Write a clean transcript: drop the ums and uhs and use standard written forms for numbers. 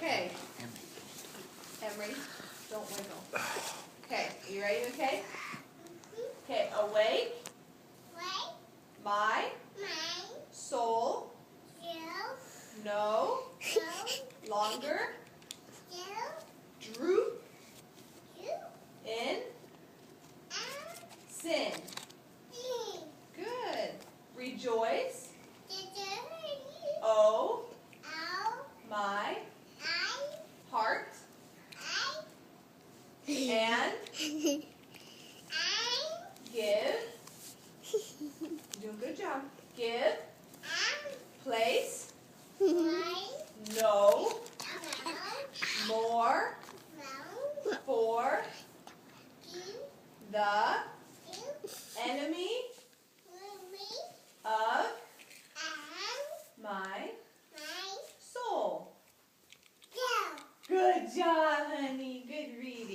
Okay. Emery, don't wiggle. Okay, are you ready, okay? Okay, awake. My soul. No longer droop in sin. Good. Rejoice. Oh, my heart. And give. You're doing a good job. Give place. No more for the enemy of my soul. Good job, honey. Good reading.